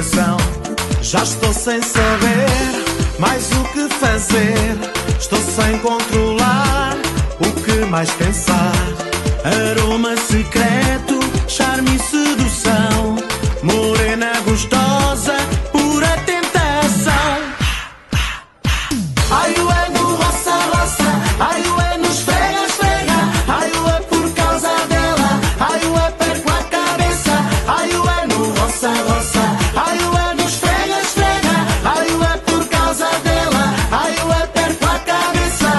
coração. Já estou sem saber mais o que fazer. Estou sem controlar o que mais pensar. Aroma secreto, charme e sedução. Morena gostosa, pura tentação. Ai, ué no roça, roça. Ai, ué no esfrega, esfrega. Ai, ué por causa dela. Ai, ué perco a cabeça. Ai, ué no roça, roça. Ai, ué no esfrega, esfrega. Ai, ué por causa dela. Ai, ué perco a cabeça.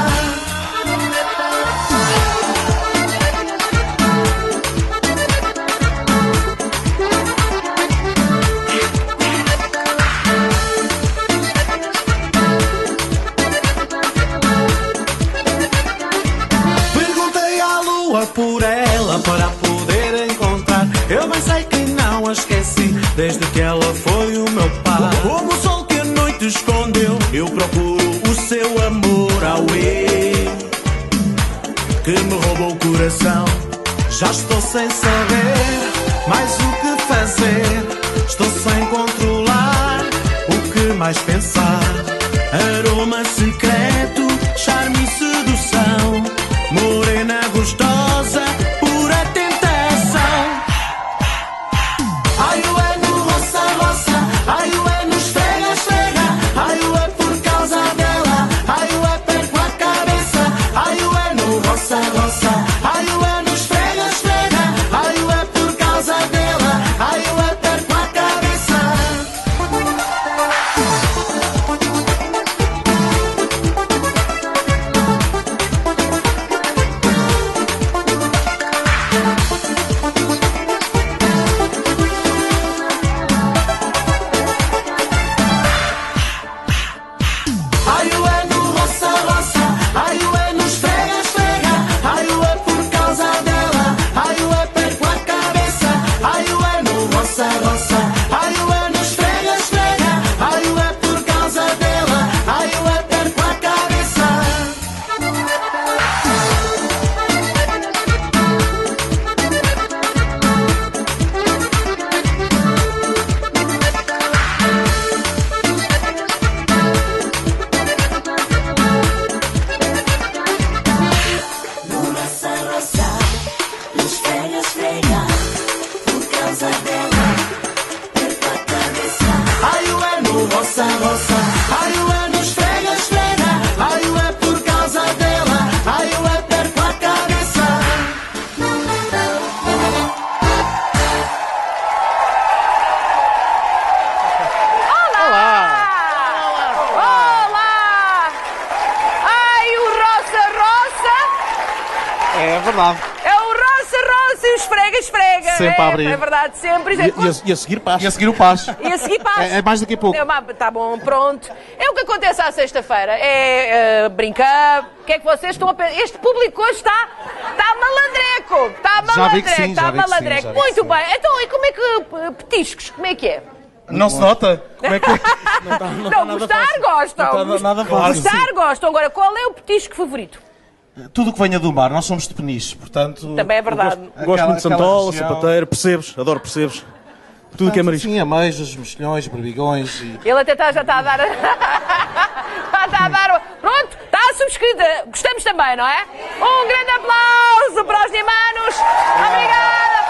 Perguntei à lua por ela para a poder encontrar. Eu bem sei que não a esqueci desde que ela foi o meu par. Como o sol que a noite escondeu, eu procuro o seu amor, auê, que me roubou o coração. Já estou sem saber mais o que fazer. Estou sem controlar o que mais pensar. Aroma secreto, charme e sedução. Morena gostosa, pura tentação. Ai, ué no roça, roça. Ai, ué no esfrega, esfrega. Ai, ué por causa dela. Ai, ué perco a cabeça. Ai, ué no roça, roça. Ai, ué no esfrega, esfrega. Ai, ué por causa dela. Ai, ué perco a cabeça. Ai, ué no roça, roça. Ai, ué no esfrega, esfrega. Ai, ué por causa dela. Ai, ué perco a cabeça. Ai, ué no roça, roça. Ai, ué no esfrega, esfrega. Ai, ué por causa dela. Ai, ué perco a cabeça. Roça, roça, esfrega, esfrega, por causa dela, perco a cabeça. Ai, ué no roça, roça. Ai, ué no esfrega, esfrega. Ai, ué por causa dela. Ai, ué perco a cabeça. Olá! Ai, o Roça Roça É verdade. é o Roça Roça e o Esfrega Esfrega. Sempre a abrir. É verdade, sempre. E a seguir paz. E a seguir o paz. E a seguir passa. É mais daqui a pouco. Tá bom, pronto. É o que acontece à sexta-feira. É brincar. O que é que vocês estão a pensar? Este público hoje está malandreco. Está Já vi que sim, malandreco. Está já vi que sim, malandreco. já vi que Muito sim. bem. Então, e como é que... Petiscos, como é que é? Não se nota? Como é que Não, gostar gostam. Não está nada fácil. Gostar gostam. Agora, qual é o petisco favorito? Tudo o que venha do mar, nós somos de Peniche, portanto... Também é verdade. Gosto muito de santola, região. sapateiro, percebes? Adoro percebes. Tudo que é marisco. Sim, ameijas, mexilhões, berbigões e... Ele até já está a dar... está a dar... Pronto, está subscrita. Gostamos também, não é? Um grande aplauso para os Nimanos. Obrigada.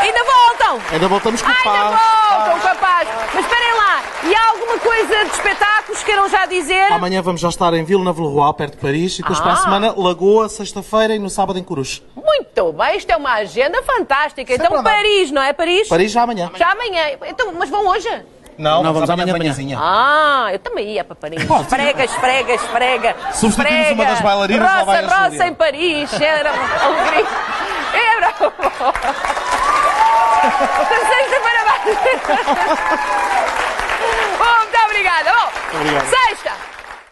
Ainda voltam. Ainda voltamos com o Ainda paz. voltam, capaz. Mas esperem lá. E há alguma coisa de espetáculos que queiram já dizer? Amanhã vamos já estar em Villeneuve-le-Roi, perto de Paris, e depois para a semana, Lagoa, sexta-feira e no sábado em Coruche. Muito bem, isto é uma agenda fantástica. Sempre Então a andar. Paris, não é Paris? Paris já amanhã. Já amanhã. Então, mas vão hoje? Não, vamos amanhã de de manhã. manhãzinha. Ah, eu também ia para Paris. Pode. Esfrega, esfrega, esfrega. Substituímos esfrega. uma das bailarinas, lá vai a Roça, roça Júlia. em Paris. Era alegria. Era... Sexta-feira vai. Bom, muito obrigada. Bom, Obrigado.